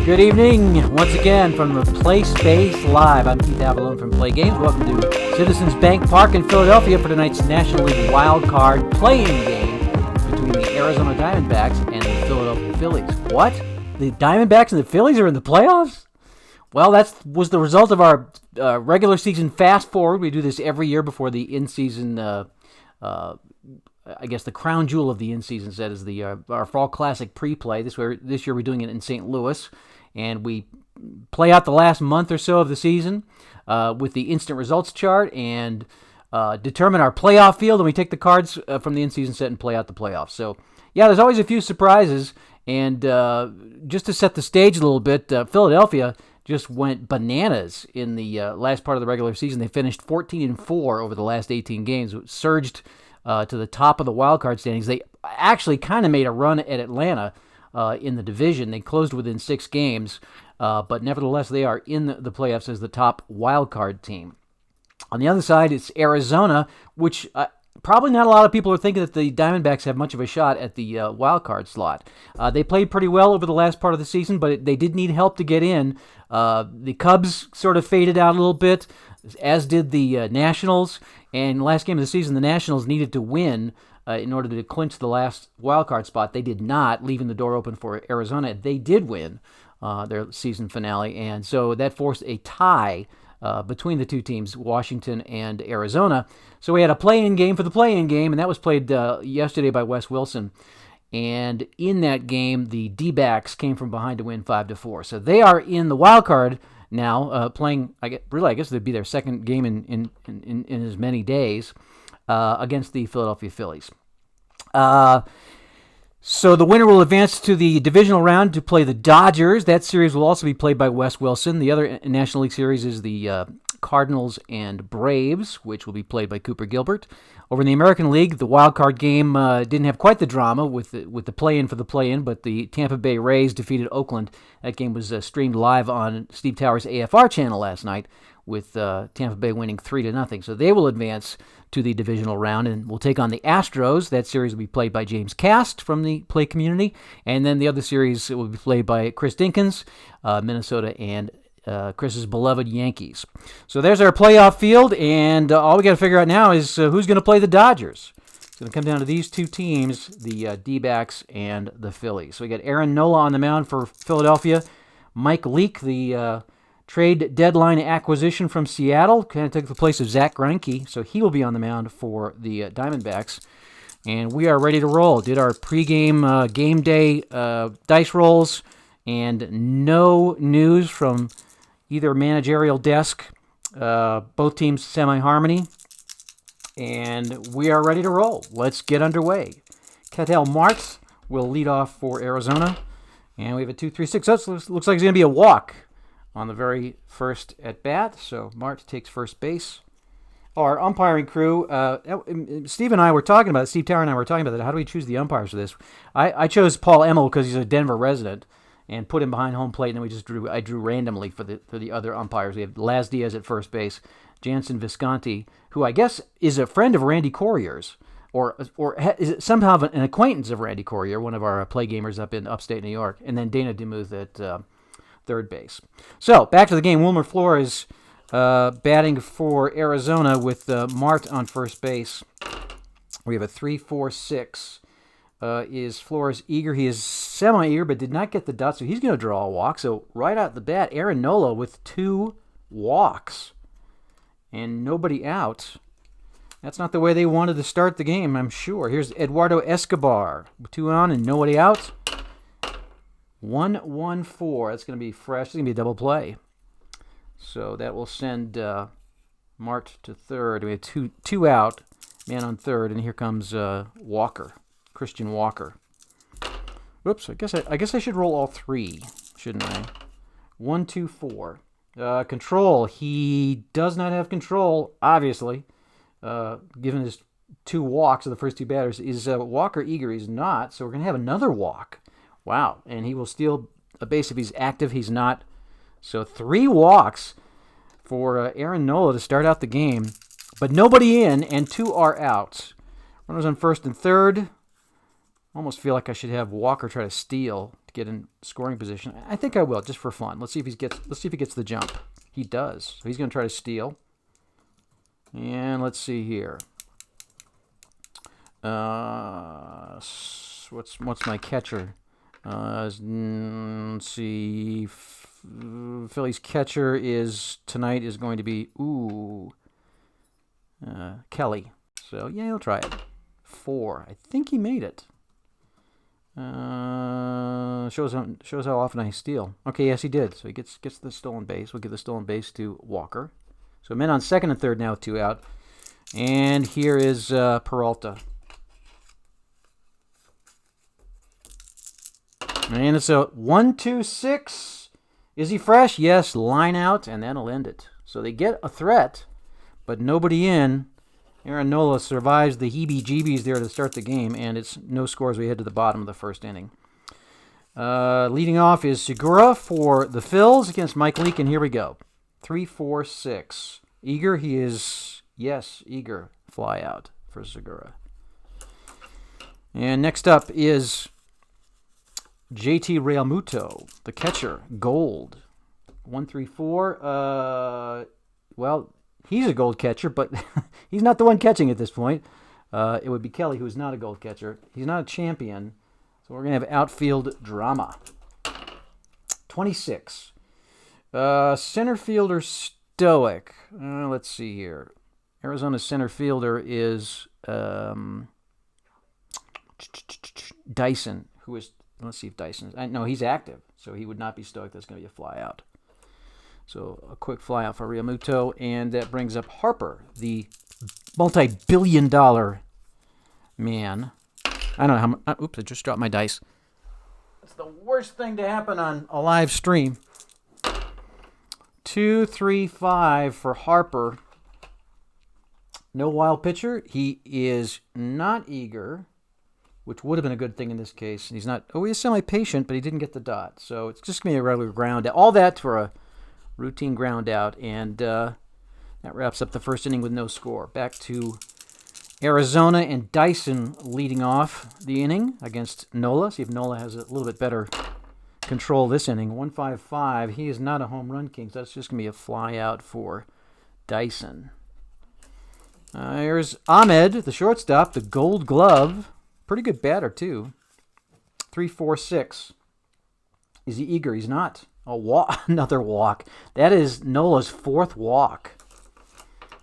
Good evening, once again from the Play Space Live. I'm Keith Avalone from Play Games. Welcome to Citizens Bank Park in Philadelphia for tonight's National League Wild Card play-in game between the Arizona Diamondbacks and the Philadelphia Phillies. What? The Diamondbacks and the Phillies are in the playoffs? Well, that was the result of our regular season fast forward. We do this every year before the in-season, I guess the crown jewel of the in-season set is our Fall Classic pre-play. This year we're doing it in St. Louis. And we play out the last month or so of the season with the instant results chart and determine our playoff field. And we take the cards from the in-season set and play out the playoffs. So, yeah, there's always a few surprises. And just to set the stage a little bit, Philadelphia just went bananas in the last part of the regular season. They finished 14-4 over the last 18 games. It surged to the top of the wild card standings. They actually kind of made a run at Atlanta in the division. They closed within 6 games, but nevertheless, they are in the playoffs as the top wild card team. On the other side, it's Arizona, which probably not a lot of people are thinking that the Diamondbacks have much of a shot at the wild card slot. They played pretty well over the last part of the season, but they did need help to get in. The Cubs sort of faded out a little bit, as did the Nationals. And last game of the season, the Nationals needed to win in order to clinch the last wildcard spot. They did not, leaving the door open for Arizona. They did win their season finale, and so that forced a tie between the two teams, Washington and Arizona. So we had a play-in game for the play-in game, and that was played yesterday by Wes Wilson. And in that game, the D-backs came from behind to win 5-4. So they are in the wild card now, playing. I guess it'd be their second game in as many days against the Philadelphia Phillies. So the winner will advance to the divisional round to play the Dodgers. That series will also be played by Wes Wilson. The other National League series is the Cardinals and Braves, which will be played by Cooper Gilbert. Over in the American League, the wild card game didn't have quite the drama with the play-in for the play-in, but the Tampa Bay Rays defeated Oakland. That game was streamed live on Steve Towers' AFR channel last night, with Tampa Bay winning 3-0. So they will advance to the divisional round and will take on the Astros. That series will be played by James Cast from the Play community. And then the other series will be played by Chris Dinkins, Minnesota, and Chris's beloved Yankees. So there's our playoff field, and all we got to figure out now is who's going to play the Dodgers. It's going to come down to these two teams, the D-backs and the Phillies. So we got Aaron Nola on the mound for Philadelphia. Mike Leake, the trade deadline acquisition from Seattle, kind of took the place of Zach Greinke, so he will be on the mound for the Diamondbacks. And we are ready to roll. Did our pregame game day dice rolls, and no news from either managerial desk. Both teams semi-harmony, and we are ready to roll. Let's get underway. Ketel Marte will lead off for Arizona, and we have a 2-3-6. So it looks like it's going to be a walk on the very first at-bat, so Marte takes first base. Our umpiring crew, Steve and I were talking about it. Steve Tower and I were talking about that. How do we choose the umpires for this? I chose Paul Emmel because he's a Denver resident, and put him behind home plate, and then I drew randomly for the other umpires. We have Laz Diaz at first base, Jansen Visconti, who I guess is a friend of Randy Corrier's, or is it somehow an acquaintance of Randy Corrier, one of our play gamers up in upstate New York, and then Dana DeMuth at third base. So, back to the game. Wilmer Flores batting for Arizona with Marte on first base. We have a 3-4-6. Is Flores eager? He is semi-eager, but did not get the dot, so he's going to draw a walk. So, right out the bat, Aaron Nola with 2 walks and nobody out. That's not the way they wanted to start the game, I'm sure. Here's Eduardo Escobar. 2 on and nobody out. 1-1-4. That's going to be fresh. It's going to be a double play. So that will send Marte to third. We have two out, man on third, and here comes Walker, Christian Walker. Whoops, I guess I should roll all 3, shouldn't I? 1, 2, 4. Control. He does not have control, obviously, given his 2 walks of the first 2 batters. Is Walker eager? He's not, so we're going to have another walk. Wow, and he will steal a base if he's active. He's not. So 3 walks for Aaron Nola to start out the game, but nobody in, and 2 are out. Runners on first and third. Almost feel like I should have Walker try to steal, to get in scoring position. I think I will, just for fun. Let's see if he gets the jump. He does. So he's going to try to steal. And let's see here. What's my catcher? Let's see. Philly's catcher tonight is going to be Kelly. So yeah, he'll try it. 4. I think he made it. Shows how often I steal. Okay, yes, he did. So he gets the stolen base. We'll give the stolen base to Walker. So men on second and third now with 2 out. And here is Peralta. And it's a 1-2-6. Is he fresh? Yes. Line out, and that'll end it. So they get a threat, but nobody in. Aaron Nola survives the heebie-jeebies there to start the game, and it's no score as we head to the bottom of the first inning. Leading off is Segura for the Phils against Mike Leake, and here we go. 3-4-6. Eager, he is, yes, eager. Fly out for Segura. And next up is JT Realmuto, the catcher, gold. 1-3-4. Well, he's a gold catcher, but he's not the one catching at this point. It would be Kelly, who is not a gold catcher. He's not a champion, so we're going to have outfield drama. 26. Center fielder Stoic. Let's see here. Arizona's center fielder is Dyson, who is... Let's see if Dyson... No, he's active, so he would not be Stoic. That's going to be a fly out. So a quick fly out for Realmuto, and that brings up Harper, the multi-billion-dollar man. I don't know how much... Oops, I just dropped my dice. That's the worst thing to happen on a live stream. 2-3-5 for Harper. No wild pitcher. He is not eager, which would have been a good thing in this case. He's not... Oh, he's semi-patient, but he didn't get the dot. So it's just going to be a regular ground out. All that for a routine ground out, and that wraps up the first inning with no score. Back to Arizona and Dyson leading off the inning against Nola. See if Nola has a little bit better control this inning. 1-5-5. He is not a home run king, so that's just going to be a fly out for Dyson. Here's Ahmed, the shortstop, the gold glove. Pretty good batter, too. 3-4-6. Is he eager? He's not. Another walk. That is Nola's 4th walk.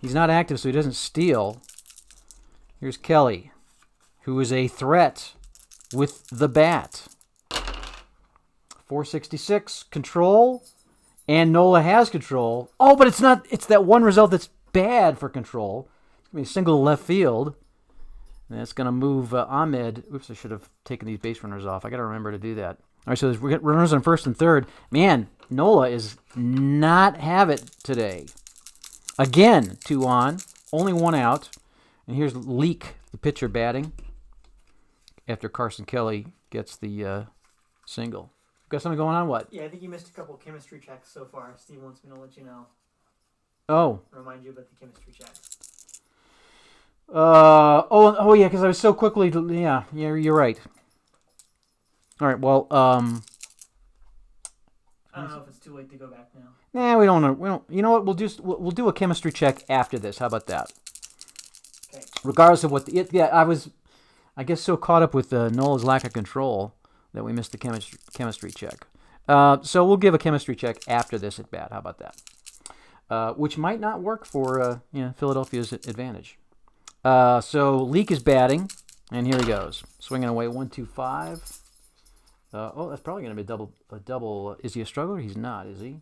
He's not active, so he doesn't steal. Here's Kelly, who is a threat with the bat. 466, control, and Nola has control. Oh, but it's not. It's that one result that's bad for control. It's going to be a single to left field. And that's going to move Ahmed. Oops, I should have taken these base runners off. I got to remember to do that. All right, so there's runners on first and third. Man, Nola is not have it today. Again, 2 on, only 1 out. And here's Leake, the pitcher, batting after Carson Kelly gets the single. Got something going on? What? Yeah, I think you missed a couple chemistry checks so far. Steve wants me to let you know. Oh. Remind you about the chemistry check. Oh yeah, because I was so quickly. Yeah, you're right. All right, well, I don't know if it's too late to go back now. Nah, we don't know. We don't. You know what? We'll do a chemistry check after this. How about that? Okay. Regardless of what I was, I guess, so caught up with Nola's lack of control that we missed the chemistry check. So we'll give a chemistry check after this at bat. How about that? Which might not work for Philadelphia's advantage. So Leake is batting, and here he goes, swinging away 1-2-5. That's probably going to be a double. Is he a struggler? He's not, is he?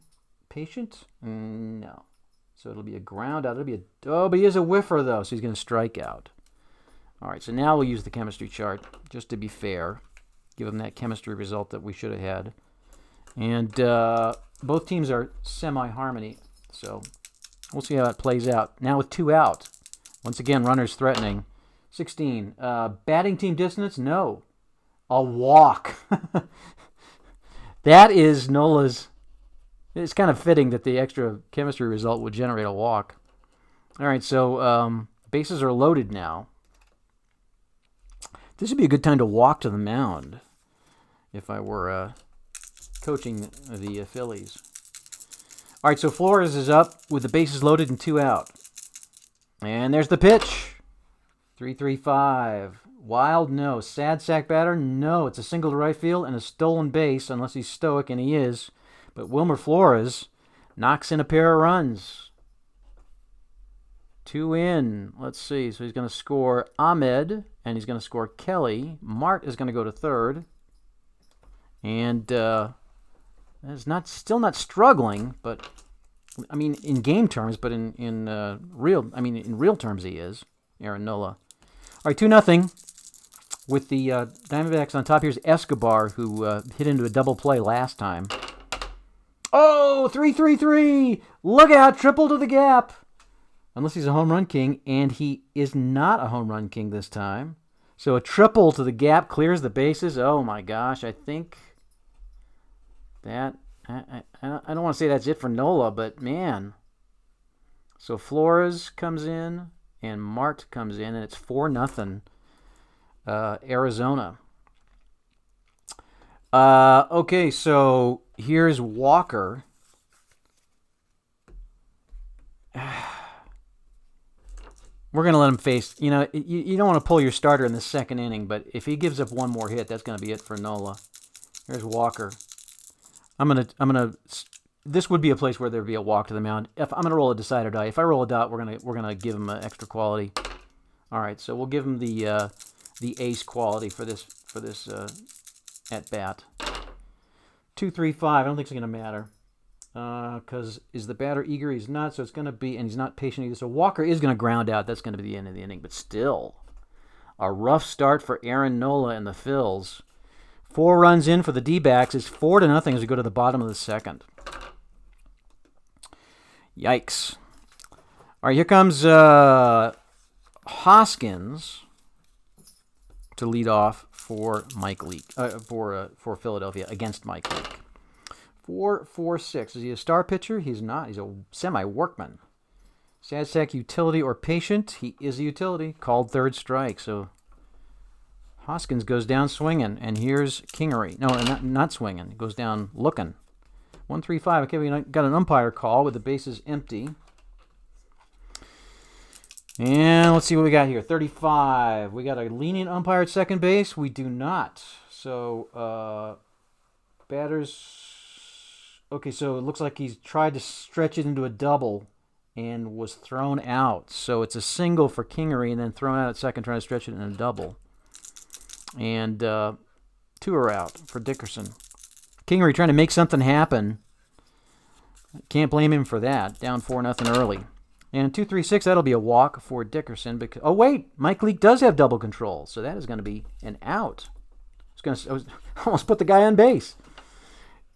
Patient? No. So it'll be a ground out. But he is a whiffer, though, so he's going to strike out. All right, so now we'll use the chemistry chart, just to be fair. Give him that chemistry result that we should have had. And both teams are semi-harmony, so we'll see how that plays out. Now with 2 out. Once again, runners threatening. 16. Batting team dissonance? No. A walk. That is Nola's. It's kind of fitting that the extra chemistry result would generate a walk. All right, so bases are loaded now. This would be a good time to walk to the mound. if I were coaching the Phillies. All right, so Flores is up with the bases loaded and 2 out. And there's the pitch. 3-3-5. Wild, no. Sad sack batter, no. It's a single to right field and a stolen base, unless he's stoic, and he is. But Wilmer Flores knocks in a pair of runs. 2 in. Let's see. So he's going to score Ahmed, and he's going to score Kelly. Mart is going to go to third. And is still not struggling, but I mean in game terms, but in real terms he is. Aaron Nola. All right, 2-0 with the Diamondbacks on top. Here's Escobar, who hit into a double play last time. Oh, 3-3-3. Look out, triple to the gap. Unless he's a home run king, and he is not a home run king this time. So a triple to the gap clears the bases. Oh my gosh, I think that I don't want to say that's it for Nola, but man. So Flores comes in and Mart comes in, and it's 4-0 Arizona. Okay, so here's Walker. We're going to let him face, you don't want to pull your starter in the second inning, but if he gives up one more hit, that's going to be it for Nola. Here's Walker. This would be a place where there'd be a walk to the mound. If I'm going to roll a decide or die. If I roll a dot, we're going to give him extra quality. All right, so we'll give him the ace quality for this at bat. 2-3-5. I don't think it's going to matter. Because is the batter eager? He's not, so it's going to be, and he's not patient either. So Walker is going to ground out. That's going to be the end of the inning. But still, a rough start for Aaron Nola and the Phils. 4 runs in for the D-backs. It's 4-0 as we go to the bottom of the second. Yikes. All right, here comes Hoskins to lead off for Mike Leake, for Philadelphia against Mike Leake. 4-4-6. Is he a star pitcher? He's not. He's a semi-workman. Sad sack utility or patient? He is a utility. Called third strike. So Hoskins goes down swinging, and here's Kingery. No, not swinging. He goes down looking. 1-3-5. Okay, we got an umpire call with the bases empty. And let's see what we got here. 35. We got a lenient umpire at second base. We do not. So batters. Okay, so it looks like he's tried to stretch it into a double and was thrown out. So it's a single for Kingery and then thrown out at second, trying to stretch it in a double. And 2 are out for Dickerson. Kingery trying to make something happen. Can't blame him for that. Down 4-0 early. And 2-3-6, that'll be a walk for Dickerson. Because, oh, wait, Mike Leake does have double control. So that is going to be an out. I almost put the guy on base.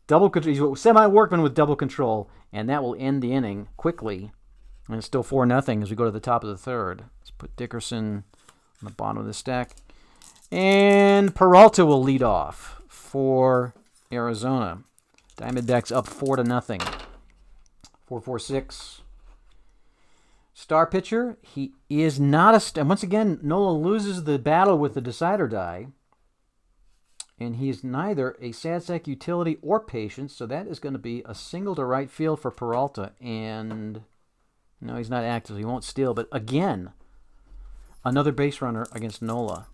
Double control. He's a semi-workman with double control. And that will end the inning quickly. And it's still 4-0 as we go to the top of the third. Let's put Dickerson on the bottom of the stack. And Peralta will lead off for Arizona. Diamondbacks up 4-0. 4-4-6. Star pitcher. He is not a star. Once again, Nola loses the battle with the decide or die. And he is neither a sad sack utility or patient, so that is going to be a single to right field for Peralta. And no, he's not active. He won't steal. But again, another base runner against Nola.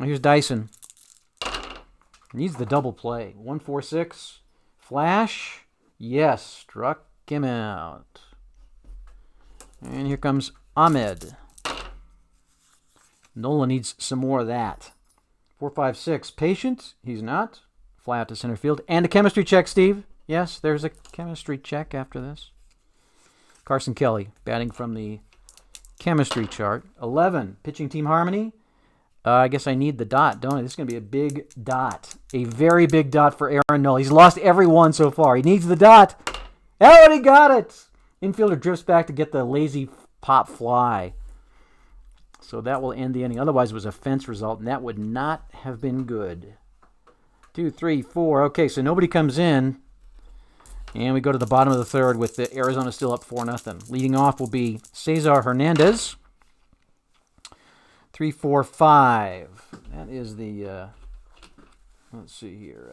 Here's Dyson. Needs the double play. 1-4-6. Flash. Yes, struck him out. And here comes Ahmed. Nola needs some more of that. 4-5-6. Patient. He's not. Fly out to center field. And a chemistry check, Steve. Yes, there's a chemistry check after this. Carson Kelly batting from the chemistry chart. 11. Pitching team harmony. I guess I need the dot, don't I? This is going to be a big dot. A very big dot for Aaron Nola. He's lost every one so far. He needs the dot. Oh, he got it. Infielder drifts back to get the lazy pop fly. So that will end the inning. Otherwise, it was a fence result, and that would not have been good. 2, 3, 4. Okay, so nobody comes in. And we go to the bottom of the third with the Arizona still up 4-0. Leading off will be Cesar Hernandez. 3, 4, 5. That is the Let's see here.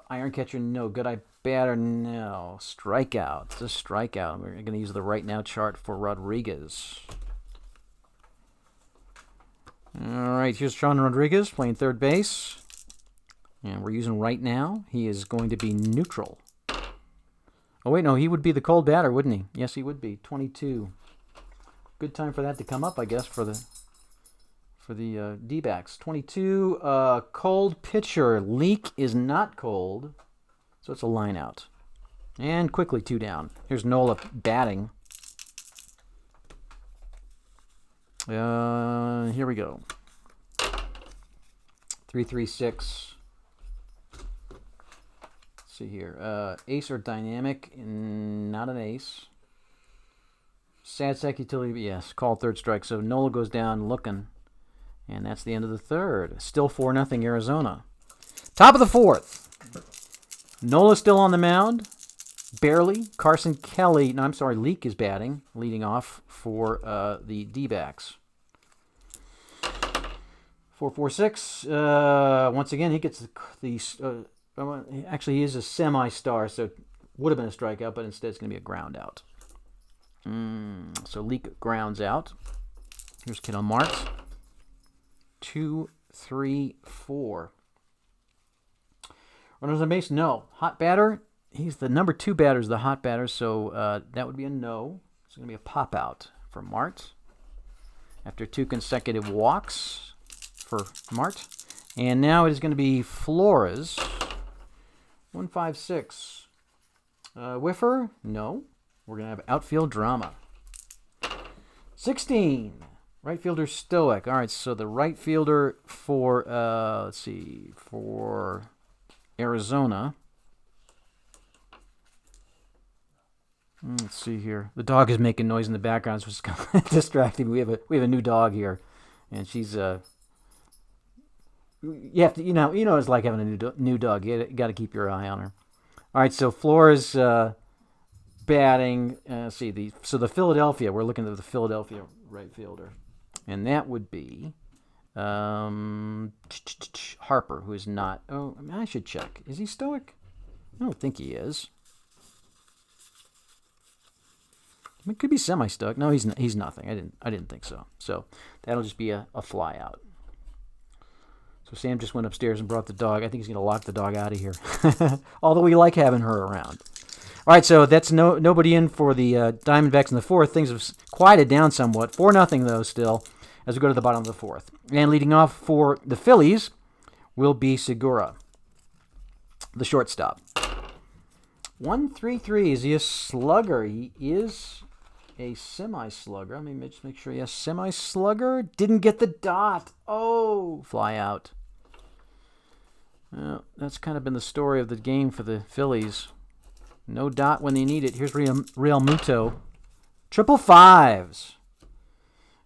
Iron catcher, no. Good eye batter, no. Strikeout. It's a strikeout. We're going to use the right now chart for Rodriguez. All right, here's Sean Rodriguez playing third base. And we're using right now. He is going to be neutral. Oh, wait, no, he would be the cold batter, wouldn't he? Yes, he would be. 22. Good time for that to come up, I guess, for the D-backs. 22, cold pitcher. Leak is not cold, so it's a line out. And quickly 2 down. Here's Nola batting. Here we go. 3-3-6. Let's see here. Ace or dynamic? Not an ace. Sad sack utility, yes. Call third strike. So Nola goes down looking. And that's the end of the third. Still 4-0 Arizona. Top of the fourth. Nola still on the mound. Barely. Carson Kelly, no, I'm sorry, Leak is batting, leading off for the D-backs. 4-4-6. Once again, he gets the actually, he is a semi-star, so it would have been a strikeout, but instead it's going to be a ground out. So Leak grounds out. Here's Kiddo Marks. 2, 3, 4. Runners on base? No. Hot batter? He's the number 2 batter, is the hot batter, so that would be a no. It's going to be a pop out for Mart after 2 consecutive walks for Mart. And now it is going to be Flores. 1-5-6. Whiffer? No. We're going to have outfield drama. 16. Right fielder Stoic. All right, so the right fielder for, let's see, for Arizona. Let's see here. The dog is making noise in the background, so it's kind of distracting. We have a new dog here, and she's you have to you know it's like having a new dog. You got to keep your eye on her. All right, so Flores batting. Let's see the Philadelphia. We're looking at the Philadelphia right fielder. And that would be Harper, who is not. Oh, I mean, I should check. Is he Stoic? I don't think he is. It could be semi-Stoic. No, he's nothing. I didn't think so. So that'll just be a fly out. So Sam just went upstairs and brought the dog. I think he's going to lock the dog out of here. Although we like having her around. All right, so that's nobody in for the Diamondbacks in the fourth. Things have quieted down somewhat. 4-0 though still, as we go to the bottom of the fourth. And leading off for the Phillies will be Segura, the shortstop. 1-3-3. Is he a slugger? He is a semi-slugger. Let me just make sure. Yes, semi-slugger. Didn't get the dot. Oh, fly out. Well, that's kind of been the story of the game for the Phillies. No dot when they need it. Here's Real Muto. 555s.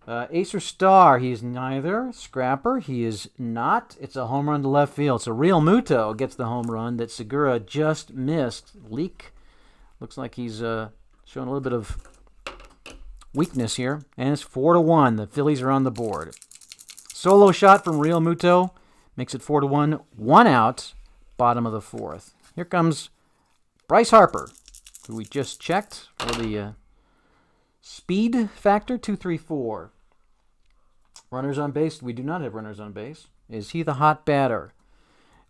Ace or star. He is neither. Scrapper. He is not. It's a home run to left field. So Real Muto gets the home run that Segura just missed. Leak. Looks like he's showing a little bit of weakness here. And it's 4-1. The Phillies are on the board. Solo shot from Real Muto. Makes it 4-1. 1 out. Bottom of the fourth. Here comes Bryce Harper, who we just checked for the speed factor, 234. Runners on base. We do not have runners on base. Is he the hot batter?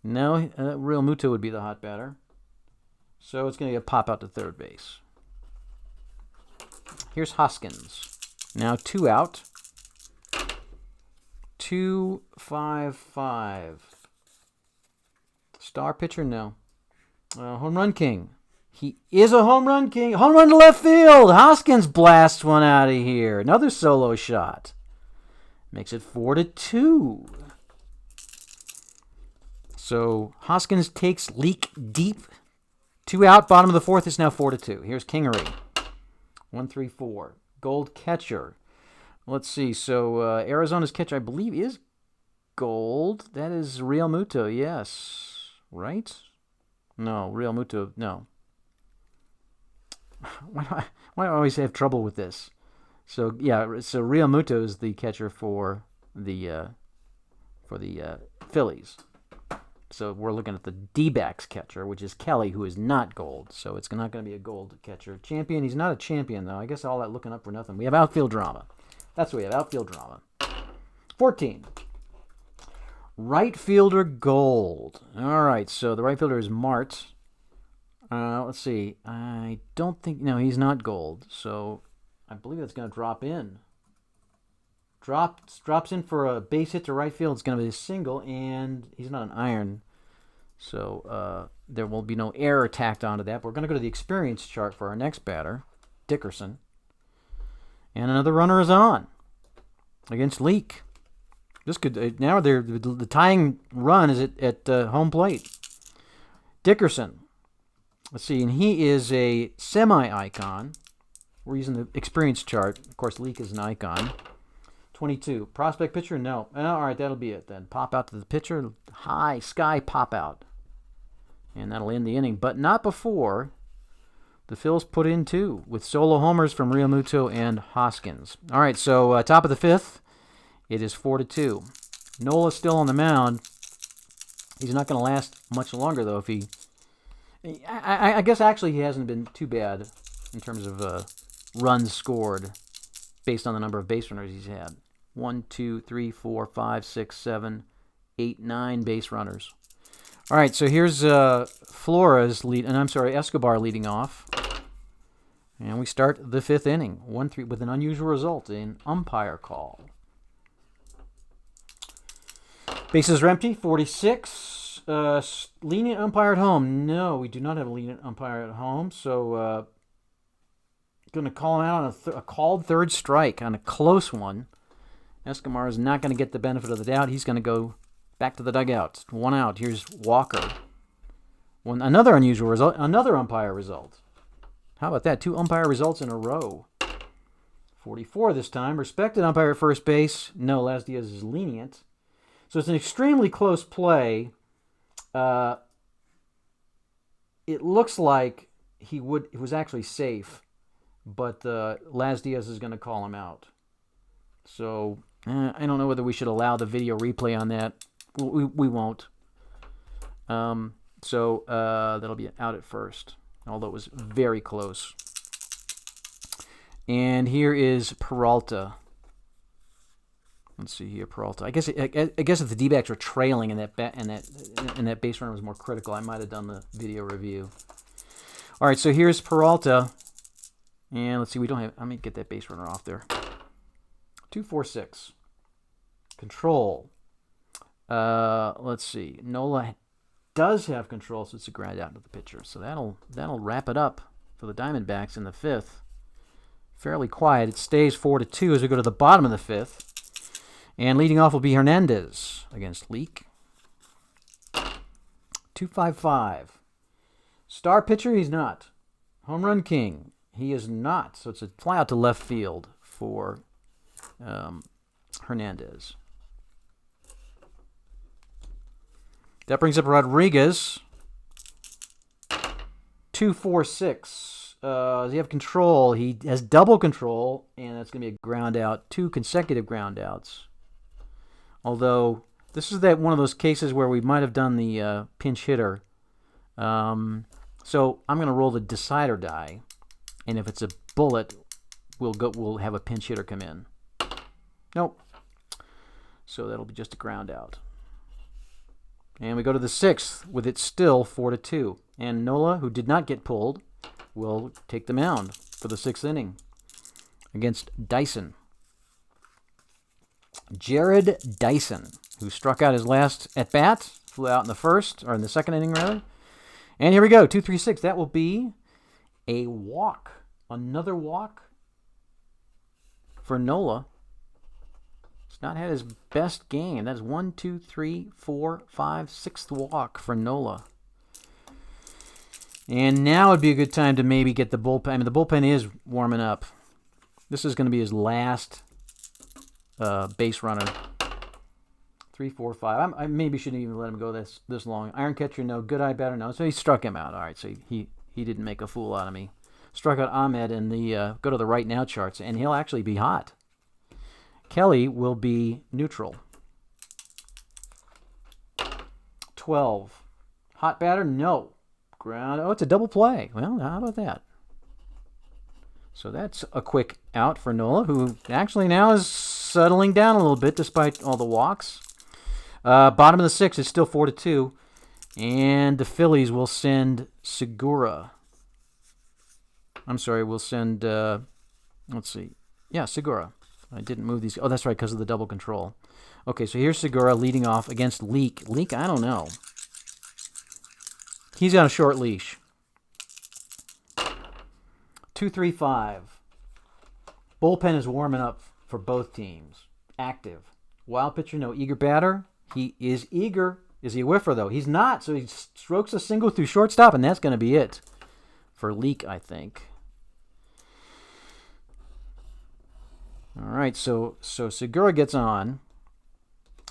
No, Real Muto would be the hot batter. So it's going to get a pop out to third base. Here's Hoskins. Now 2 out. 2-5-5. Star pitcher? No. Home run king. He is a home run king. Home run to left field. Hoskins blasts one out of here. Another solo shot. Makes it 4-2. So Hoskins takes Leak deep. 2 out. Bottom of the fourth. It's now 4-2. Here's Kingery. 1-3-4. Gold catcher. Let's see. So Arizona's catcher, I believe, is gold. That is Real Muto. Yes. Right? No, Real Muto, no. Why do I always have trouble with this? So yeah, so Real Muto is the catcher for the Phillies. So we're looking at the D-backs catcher, which is Kelly, who is not gold. So it's not going to be a gold catcher. Champion, he's not a champion, though. I guess all that looking up for nothing. We have outfield drama. That's what we have, outfield drama. 14. Right fielder gold. All right, so the right fielder is Mart. Let's see. I don't think... No, he's not gold. So I believe that's going to drop in. Drops in for a base hit to right field. It's going to be a single, and he's not an iron. So there will be no error tacked onto that. But we're going to go to the experience chart for our next batter, Dickerson. And another runner is on against Leake. This could now the tying run is at home plate. Dickerson. Let's see, and he is a semi-icon. We're using the experience chart. Of course, Leake is an icon. 22. Prospect pitcher? No. All right, that'll be it then. Pop out to the pitcher. High sky pop out. And that'll end the inning. But not before the Phils put in 2 with solo homers from Realmuto and Hoskins. All right, so top of the 5th, it is 4-2. Nola's still on the mound. He's not going to last much longer, though, if he... I guess actually he hasn't been too bad in terms of runs scored based on the number of base runners he's had. 1, 2, 3, 4, 5, 6, 7, 8, 9 base runners. All right, so here's Escobar leading off. And we start the 5th inning, 1-3 with an unusual result in umpire call. Bases are empty, 46. Lenient umpire at home. No, we do not have a lenient umpire at home, so going to call him out on a called third strike on a close one. Escobar is not going to get the benefit of the doubt. He's going to go back to the dugout. 1 out. Here's Walker. Another unusual result. Another umpire result. How about that? 2 umpire results in a row. 44 this time. Respected umpire at first base. No, Las Diaz is lenient. So it's an extremely close play. It looks like it was actually safe, but Las Diaz is going to call him out. So I don't know whether we should allow the video replay on that. We won't. So that'll be out at first, although it was very close. And here is Peralta. Let's see here, Peralta. I guess if the D-backs were trailing and that base runner was more critical, I might have done the video review. All right, so here's Peralta, and let's see. We don't have. Let me get that base runner off there. 2-4-6. Control. Let's see. Nola does have control, so it's a ground out to the pitcher. So that'll wrap it up for the Diamondbacks in the 5th. Fairly quiet. It stays 4-2 as we go to the bottom of the 5th. And leading off will be Hernandez against Leake. 2-5-5. Star pitcher, he's not. Home run king, he is not. So it's a fly out to left field for Hernandez. That brings up Rodriguez. 2-4-6. Does he have control? He has double control, and that's going to be a ground out. 2 consecutive ground outs. Although, this is one of those cases where we might have done the pinch hitter. So I'm going to roll the decider die, and if it's a bullet, we'll have a pinch hitter come in. Nope. So that'll be just a ground out. And we go to the 6th with it still 4-2. And Nola, who did not get pulled, will take the mound for the 6th inning against Dyson. Jared Dyson, who struck out his last at-bat, flew out in the 2nd inning, rather. And here we go, 2-3-6. That will be a walk. Another walk for Nola. He's not had his best game. That is 1, 2, 3, 4, 5, 6th walk for Nola. And now would be a good time to maybe get the bullpen. I mean, the bullpen is warming up. This is going to be his last base runner. 3, 4, 5. I maybe shouldn't even let him go this long. Iron catcher, no. Good eye batter, no. So he struck him out. All right, so he didn't make a fool out of me. Struck out Ahmed in the go to the right now charts, and he'll actually be hot. Kelly will be neutral. 12. Hot batter? No. Ground. Oh, it's a double play. Well, how about that? So that's a quick out for Nola, who actually now is settling down a little bit despite all the walks. Bottom of the 6th is still 4-2. And the Phillies will send Segura. I'm sorry, we'll send, let's see. Yeah, Segura. I didn't move these. Oh, that's right, because of the double control. Okay, so here's Segura leading off against Leak. Leak, I don't know. He's on a short leash. 2-3-5. Bullpen is warming up for both teams. Active. Wild pitcher, no eager batter. He is eager. Is he a whiffer, though? He's not, so he strokes a single through shortstop, and that's going to be it for Leak, I think. All right, so Segura gets on,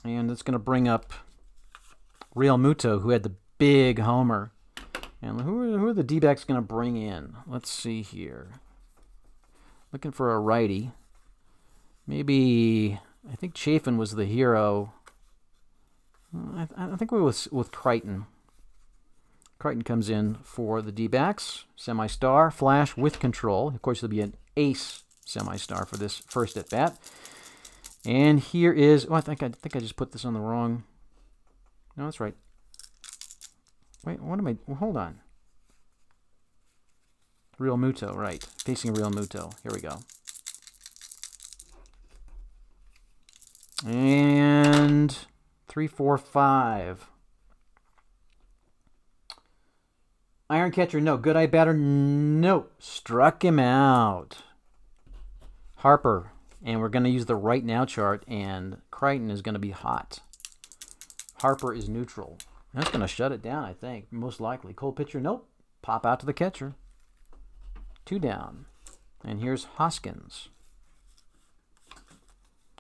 and it's going to bring up Real Muto, who had the big homer. And who are the D-backs going to bring in? Let's see here. Looking for a righty. Maybe, I think Chafin was the hero. I think we were with Crichton. Crichton comes in for the D-backs. Semi-star, flash with control. Of course, he'll be an ace semi-star for this first at-bat. And here is, oh, I think I just put this on the wrong. No, that's right. Wait, what am I? Well, hold on. Real Muto, right. Facing Real Muto. Here we go. And 3-4-5. Iron catcher, no. Good eye batter, no. Struck him out. Harper. And we're going to use the right now chart, and Crichton is going to be hot. Harper is neutral. That's going to shut it down, I think, most likely. Cold pitcher, nope. Pop out to the catcher. 2 down. And here's Hoskins,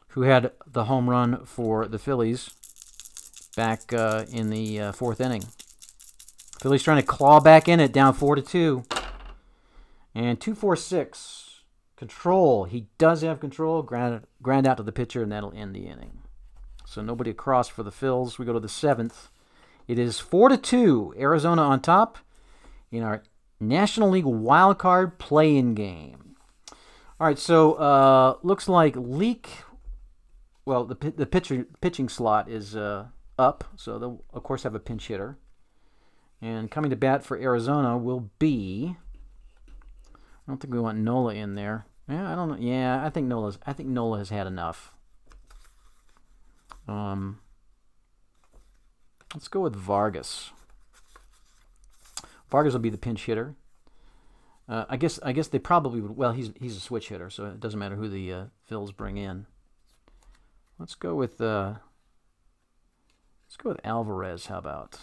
who had the home run for the Phillies back in the 4th inning. Phillies trying to claw back in it, down 4-2. And 2-4-6. Control. He does have control. Ground out to the pitcher, and that'll end the inning. So nobody across for the Phils. We go to the 7th. It is 4-2. Arizona on top in our National League wild card play-in game. All right, so looks like Leak. Well, the pitching slot is up, so they'll of course have a pinch hitter. And coming to bat for Arizona will be. I don't think we want Nola in there. Yeah, I don't know. Yeah, I think Nola has had enough. Let's go with Vargas. Vargas will be the pinch hitter. I guess they probably would. Well, he's a switch hitter, so it doesn't matter who the Phils bring in. Let's go with Alvarez. How about?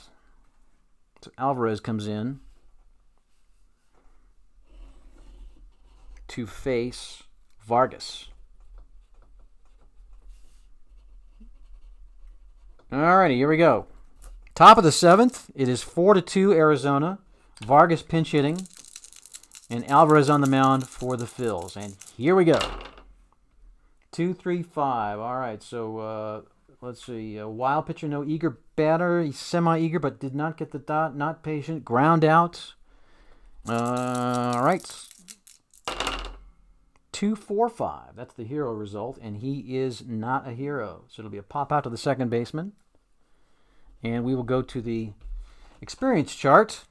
So Alvarez comes in to face Vargas. Alrighty, here we go. Top of the 7th. It is 4-2 Arizona. Vargas pinch hitting. And Alvarez on the mound for the Phils. And here we go. 2-3-5. All right, so let's see. Wild pitcher, no eager batter. He's semi-eager, but did not get the dot. Not patient. Ground out. All right. 2-4-5. That's the hero result, and he is not a hero. So it'll be a pop out to the second baseman. And we will go to the experience chart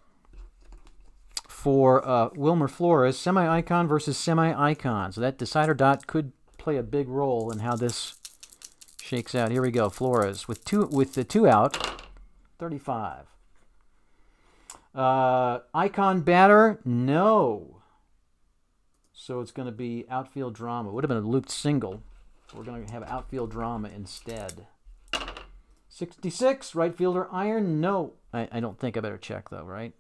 for Wilmer Flores, semi-icon versus semi-icon. So that decider dot could play a big role in how this shakes out. Here we go, Flores with the 2 out, 35. Icon batter, no. So it's going to be outfield drama. Would have been a looped single. We're going to have outfield drama instead. 66, right fielder iron, no. I don't think. I better check though, right?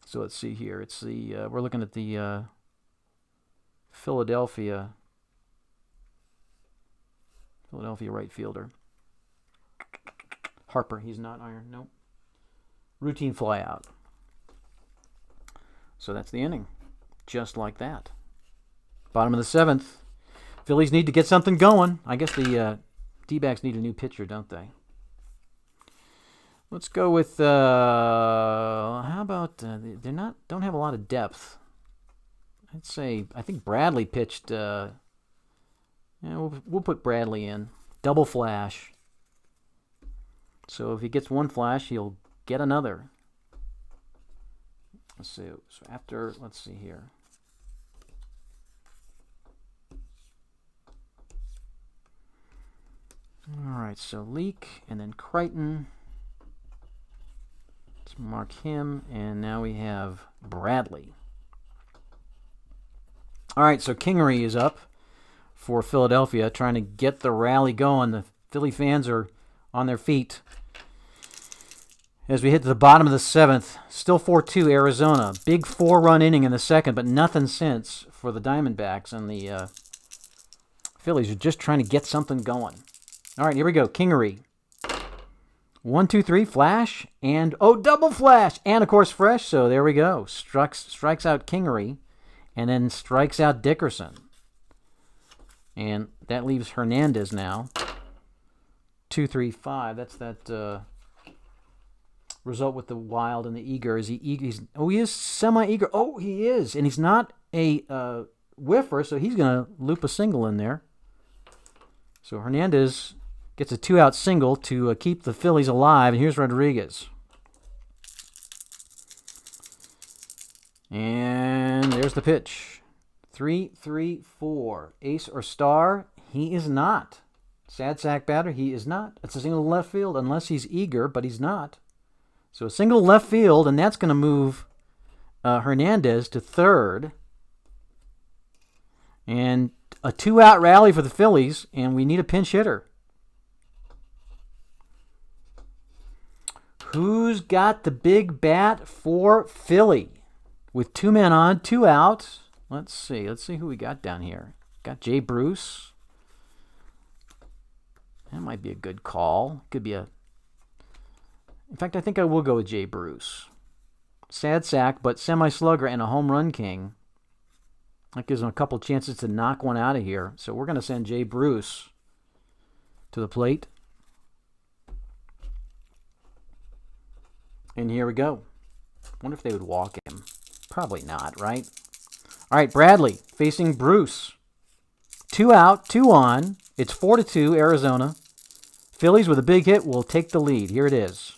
So let's see here. It's the we're looking at the Philadelphia right fielder. Harper, he's not iron, nope. Routine fly out. So that's the inning. Just like that. Bottom of the 7th. Phillies need to get something going. I guess the D-backs need a new pitcher, don't they? Let's go with how about don't have a lot of depth. I'd say I think Bradley pitched. Yeah, we'll put Bradley in double flash. So if he gets one flash, he'll get another. Let's see. So after, let's see here. All right. So Leak and then Crichton. Let's mark him, and now we have Bradley. All right. So Kingery is up for Philadelphia, trying to get the rally going. The Philly fans are on their feet. As we hit to the bottom of the seventh, still 4-2 Arizona. Big 4-run inning in the second, but nothing since for the Diamondbacks, and the Phillies are just trying to get something going. All right, here we go. Kingery. 1, 2, 3, flash, and double flash, and of course fresh. So there we go. Strikes out Kingery, and then strikes out Dickerson, and that leaves Hernandez now. 2, 3, 5. That's that. Result with the Wild and the eager. Is he eager? He is semi-eager. Oh, he is. And he's not a whiffer, so he's going to loop a single in there. So Hernandez gets a 2-out single to keep the Phillies alive. And here's Rodriguez. And there's the pitch. 3-3-4. Ace or star? He is not. Sad sack batter? He is not. It's a single to left field unless he's eager, but he's not. So a single left field, and that's going to move Hernandez to third. And a 2-out rally for the Phillies, and we need a pinch hitter. Who's got the big bat for Philly? With 2 men on, 2 out. Let's see who we got down here. Got Jay Bruce. That might be a good call. Could be a... In fact, I think I will go with Jay Bruce. Sad sack, but semi-slugger and a home run king. That gives him a couple chances to knock one out of here. So we're going to send Jay Bruce to the plate. And here we go. Wonder if they would walk him. Probably not, right? All right, Bradley facing Bruce. 2 out, 2 on. It's 4-2, Arizona. Phillies with a big hit will take the lead. Here it is.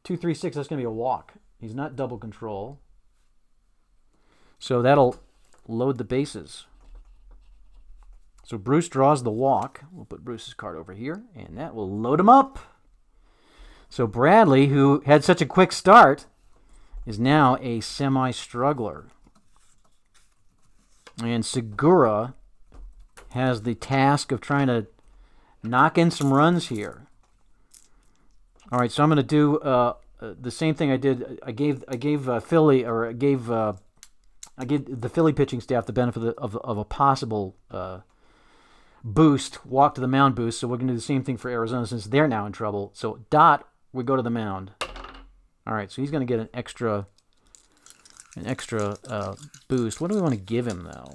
2-3-6, that's going to be a walk. He's not double control. So that'll load the bases. So Bruce draws the walk. We'll put Bruce's card over here, and that will load him up. So Bradley, who had such a quick start, is now a semi-struggler. And Segura has the task of trying to knock in some runs here. All right, so I'm going to do the same thing I did. I gave the Philly pitching staff the benefit of a possible boost, walk to the mound boost. So we're going to do the same thing for Arizona since they're now in trouble. So Dot would go to the mound. All right, so he's going to get an extra boost. What do we want to give him though?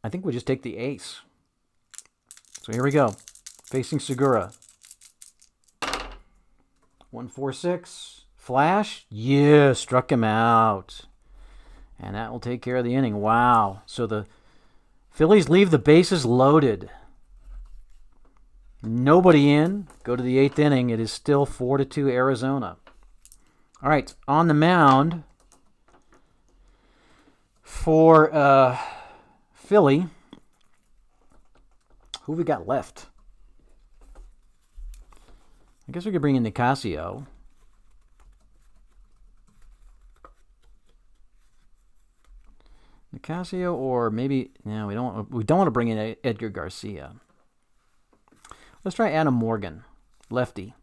I think we'll just take the ace. So here we go. Facing Segura. 1-4-6. Flash. Yeah, struck him out. And that will take care of the inning. Wow. So the Phillies leave the bases loaded. Nobody in. Go to the 8th inning. It is still 4-2 Arizona. All right. On the mound for Philly. Who we got left? I guess we could bring in Nicasio. Nicasio, or maybe we don't want to bring in Edgar Garcia. Let's try Adam Morgan, lefty,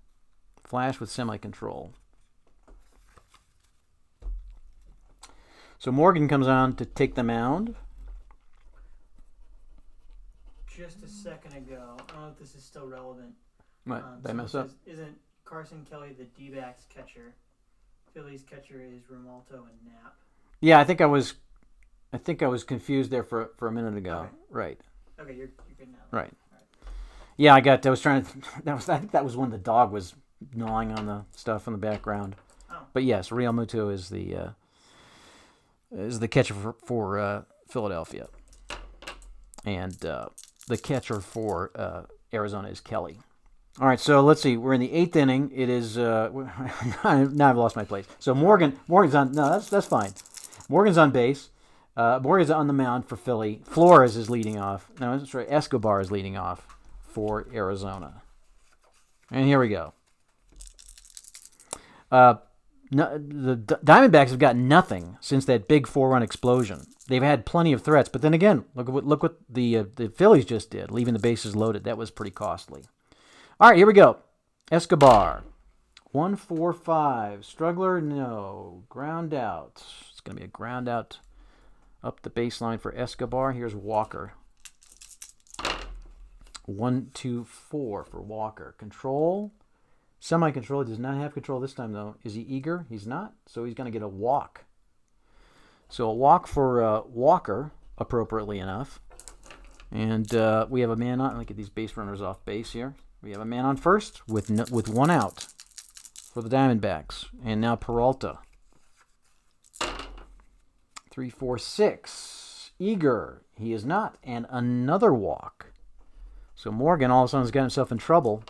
flash with semi-control. So Morgan comes on to take the mound. Just a second ago, I don't know if this is still relevant. What? Did I mess up? Isn't Carson Kelly the D-backs catcher? Phillies catcher is Romalto and Knapp. Yeah, I think I was confused there for a minute ago. Okay. Right. Okay, you're good now. Right. Yeah, I was trying to. I think that was when the dog was gnawing on the stuff in the background. Oh. But yes, Real Muto is the catcher for Philadelphia, and the catcher for Arizona is Kelly. All right, so let's see. We're in the 8th inning. It is now I've lost my place. So Morgan's on. No, that's fine. Morgan's on base. Morgan's on the mound for Philly. Flores is leading off. No, that's right. Escobar is leading off for Arizona. And here we go. The Diamondbacks have got nothing since that big 4-run explosion. They've had plenty of threats, but then again, look what the Phillies just did, leaving the bases loaded. That was pretty costly. All right, here we go. Escobar, 1-4-5. Struggler, no. Ground out. It's going to be a ground out up the baseline for Escobar. Here's Walker. 1-2-4 for Walker. Control. Semi-control. He does not have control this time, though. Is he eager? He's not. So he's going to get a walk. So a walk for Walker, appropriately enough. And we have a man on. Look at these base runners off base here. We have a man on first with 1 out for the Diamondbacks. And now Peralta. 3-4-6. Eager. He is not. And another walk. So Morgan all of a sudden has got himself in trouble.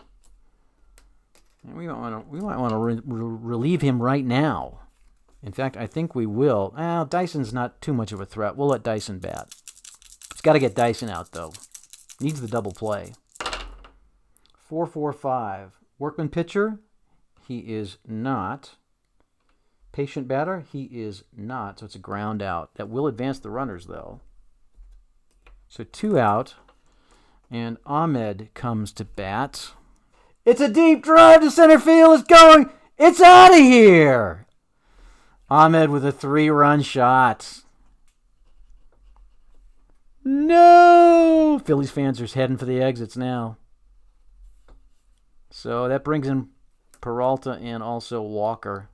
And we might want to relieve him right now. In fact, I think we will. Well, Dyson's not too much of a threat. We'll let Dyson bat. It's got to get Dyson out, though. Needs the double play. 4-4-5. Workman pitcher? He is not. Patient batter? He is not. So it's a ground out. That will advance the runners, though. So 2 out. And Ahmed comes to bat. It's a deep drive to center field. It's going. It's out of here. Ahmed with a 3-run shot. No! Phillies fans are heading for the exits now. So that brings in Peralta and also Walker.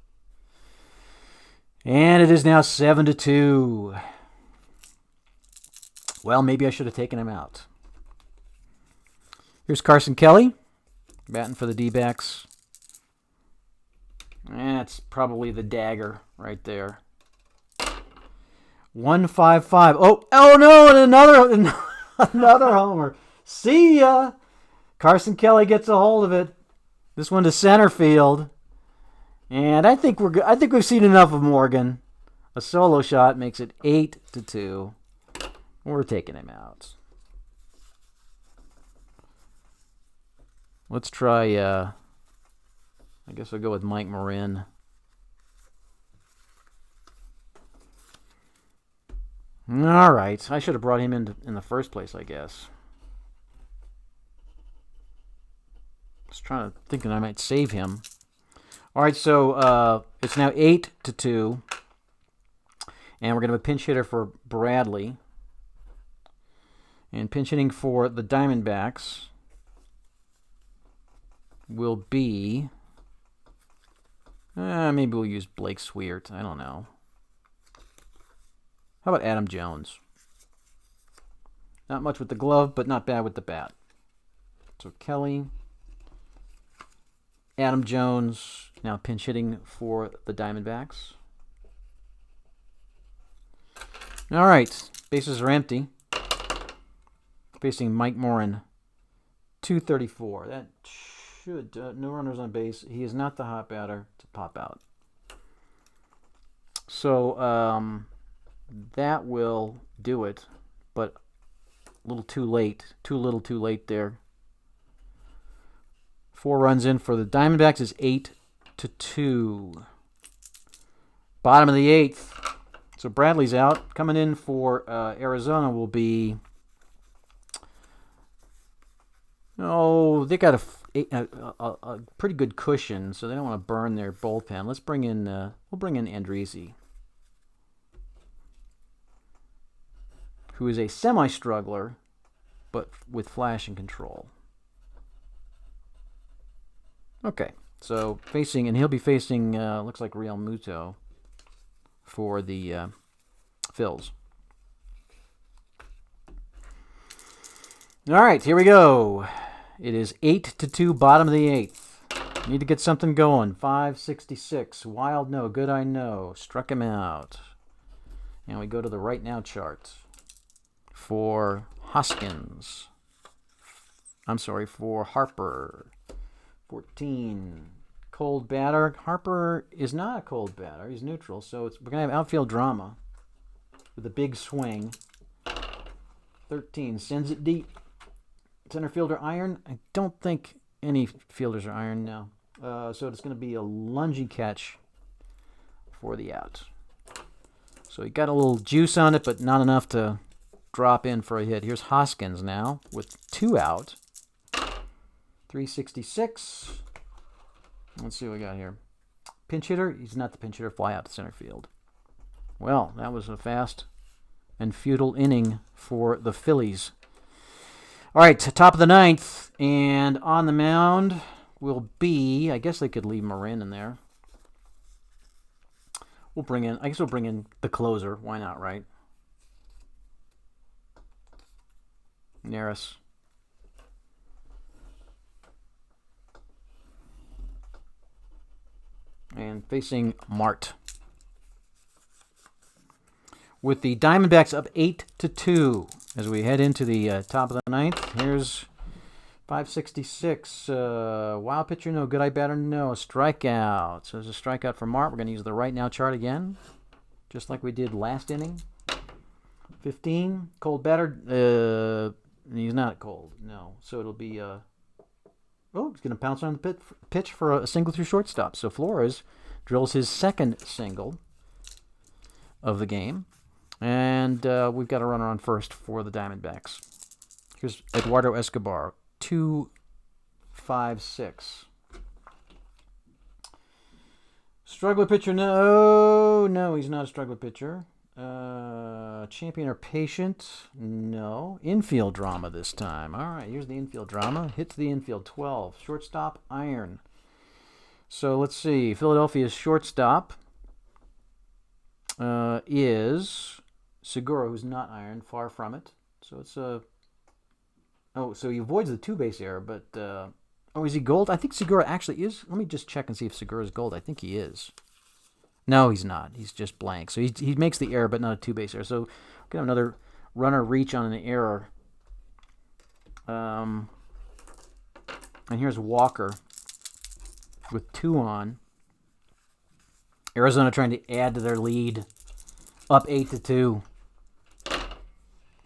And it is now 7-2. Well, maybe I should have taken him out. Here's Carson Kelly, batting for the D-backs. That's probably the dagger right there. 1-5-5. Oh no! And another homer. See ya. Carson Kelly gets a hold of it. This one to center field, and I think we've seen enough of Morgan. A solo shot makes it 8-2. We're taking him out. Let's try. I guess I'll go with Mike Marin. All right. I should have brought him in the first place, I guess. Just thinking I might save him. All right, so it's now 8-2. And we're going to have a pinch hitter for Bradley. And pinch hitting for the Diamondbacks will be... maybe we'll use Blake Sweart. I don't know. How about Adam Jones? Not much with the glove, but not bad with the bat. So Kelly, Adam Jones, now pinch hitting for the Diamondbacks. All right, bases are empty. Facing Mike Morin, 234. That should no runners on base. He is not the hot batter to pop out. So that will do it, but a little too late. Too little, too late there. 4 runs in for the Diamondbacks is 8-2. Bottom of the 8th. So Bradley's out. Coming in for Arizona will be. Oh, they got a pretty good cushion, so they don't want to burn their bullpen. Let's bring in. We'll bring in Andriese, who is a semi-struggler, but with flash and control. Okay, so and he'll be facing, looks like Real Muto for the Phils. All right, here we go. It is 8-2, bottom of the 8th. Need to get something going. 566. Wild no. Good I know. Struck him out. And we go to the right now chart for Hoskins. I'm sorry, for Harper. 14. Cold batter. Harper is not a cold batter. He's neutral. So we're going to have outfield drama with a big swing. 13. Sends it deep. Center fielder iron. I don't think any fielders are iron now. So it's going to be a lungy catch for the out. So he got a little juice on it, but not enough to drop in for a hit. Here's Hoskins now with 2 out. 366. Let's see what we got here. Pinch hitter. He's not the pinch hitter. Fly out to center field. Well, that was a fast and futile inning for the Phillies. All right, top of the 9th, and on the mound will be, I guess they could leave Marin in there. I guess we'll bring in the closer. Why not, right? Neris. And facing Mart. With the Diamondbacks up 8-2 as we head into the top of the 9th. Here's 566. Wild pitcher, no. Good eye batter, no. A strikeout. So there's a strikeout for Mart. We're going to use the right now chart again, just like we did last inning. 15. Cold batter. He's not cold, no. So it'll be... he's going to pounce on the pitch for a single through shortstop. So Flores drills his second single of the game. And we've got a runner on first for the Diamondbacks. Here's Eduardo Escobar, 2-5-6. Struggler pitcher, no, he's not a struggler pitcher. Champion or patient, no. Infield drama this time. All right, here's the infield drama. Hits the infield, 12. Shortstop, iron. So let's see. Philadelphia's shortstop is Segura, who's not iron, far from it. So it's so he avoids the 2-base error, but is he gold? I think Segura actually is. Let me just check and see if Segura's gold. I think he is. No, he's not. He's just blank. So he makes the error, but not a 2-base error. So we're going to have another runner reach on an error. And here's Walker with 2 on. Arizona trying to add to their lead. Up 8-2.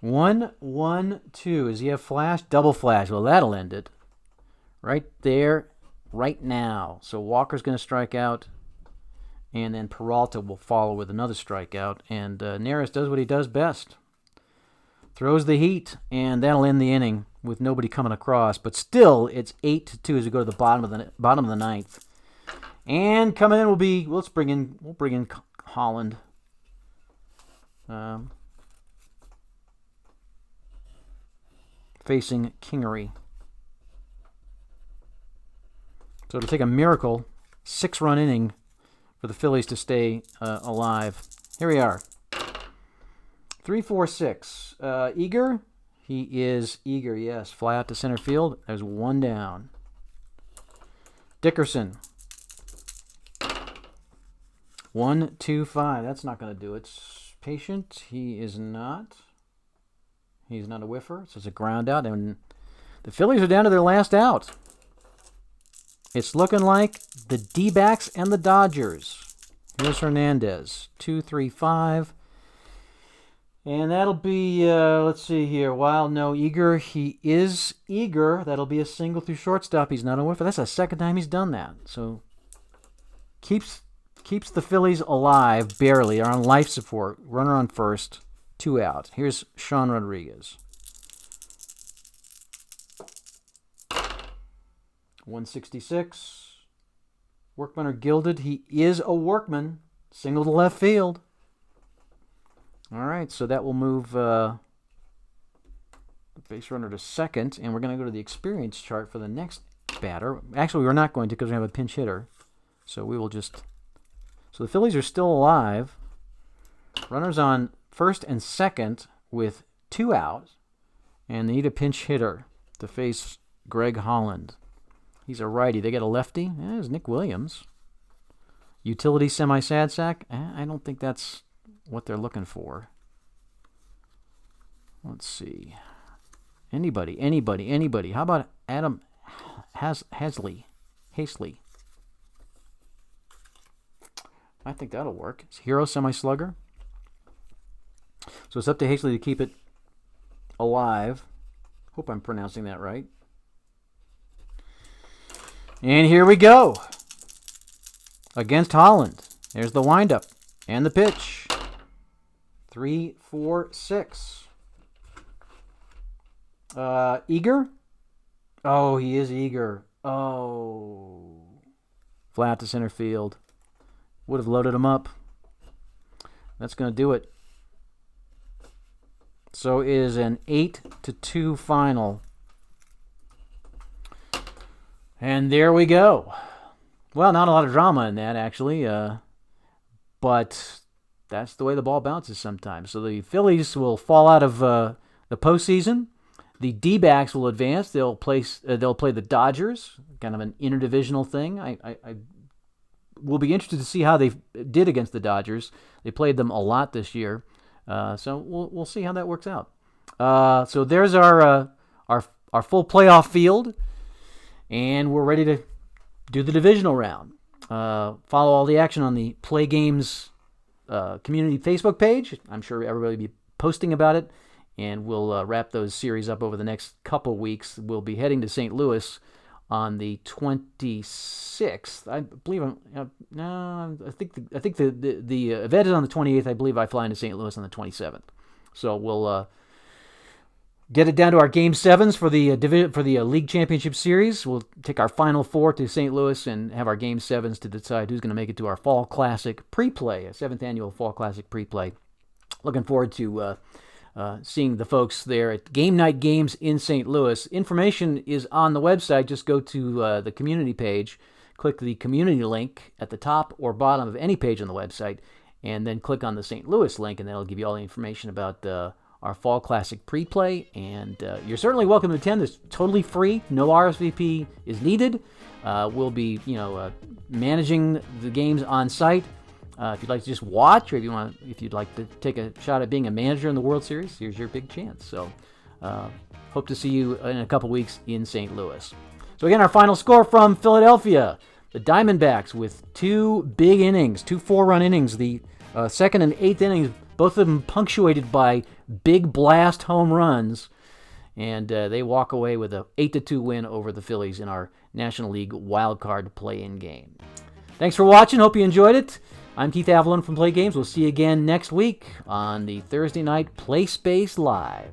1-1-2. Does he have flash? Double flash. Well, that'll end it. Right there, right now. So Walker's going to strike out. And then Peralta will follow with another strikeout. And Neris does what he does best. Throws the heat, and that'll end the inning with nobody coming across. But still, it's 8-2 as we go to the bottom of the 9th. And coming in will be, we'll bring in Holland. Facing Kingery. So it'll take a miracle, 6-run inning for the Phillies to stay alive. Here we are. 3-4-6. Eager. He is eager, yes. Fly out to center field. There's 1 down. Dickerson. 1-2-5. That's not going to do it. Patient. He is not. He's not a whiffer. So it's a ground out. And the Phillies are down to their last out. It's looking like the D-backs and the Dodgers. Here's Hernandez. 2-3-5. And that'll be, let's see here. Wild, no. Eager. He is eager. That'll be a single through shortstop. He's not a whiffer. That's the second time he's done that. So keeps the Phillies alive, barely. Are on life support. Runner on first. 2 out. Here's Sean Rodriguez. 166. Workman or gilded. He is a workman. Single to left field. All right, so that will move the base runner to second, and we're going to go to the experience chart for the next batter. Actually, we're not going to because we have a pinch hitter. So we will just... So the Phillies are still alive. Runners on first and second with 2 out, and they need a pinch hitter to face Greg Holland. He's a righty. They got a lefty. There's Nick Williams. Utility semi-sad sack. I don't think that's what they're looking for. Let's see. Anybody. How about Adam Hasley? I think that'll work. It's Hero semi-slugger. So it's up to Hasley to keep it alive. Hope I'm pronouncing that right. And here we go. Against Holland. There's the windup and the pitch. 3, 4, 6. Eager? Oh, he is eager. Oh. Flat to center field. Would have loaded him up. That's going to do it. So it is an 8-2 final. And there we go. Well, not a lot of drama in that, actually. But that's the way the ball bounces sometimes. So the Phillies will fall out of the postseason. The D-backs will advance. They'll play the Dodgers, kind of an interdivisional thing. I will be interested to see how they did against the Dodgers. They played them a lot this year, so we'll see how that works out. So there's our full playoff field, and we're ready to do the divisional round. Follow all the action on the Play Games community Facebook page. I'm sure everybody will be posting about it. And we'll wrap those series up over the next couple weeks. We'll be heading to St. Louis on the 26th. I believe I think the event is on the 28th. I believe I fly into St. Louis on the 27th. So we'll get it down to our Game 7s for the League Championship Series. We'll take our Final Four to St. Louis and have our Game 7s to decide who's going to make it to our Fall Classic Pre-Play, a 7th annual Fall Classic Pre-Play. Looking forward to seeing the folks there at Game Night Games in St. Louis. Information is on the website. Just go to the community page, click the community link at the top or bottom of any page on the website, and then click on the St. Louis link, and that'll give you all the information about our Fall Classic Pre-Play. And you're certainly welcome to attend. It's totally free. No RSVP is needed. We'll be, managing the games on site. If you'd like to just watch, or if you'd like to take a shot at being a manager in the World Series, here's your big chance. So, hope to see you in a couple weeks in St. Louis. So again, our final score from Philadelphia: the Diamondbacks with 2 big innings, 2 4-run innings. The second and 8th innings, both of them punctuated by big blast home runs, and they walk away with a 8-2 win over the Phillies in our National League Wild Card Play-In game. Thanks for watching. Hope you enjoyed it. I'm Keith Avalon from Play Games. We'll see you again next week on the Thursday Night Play Space Live.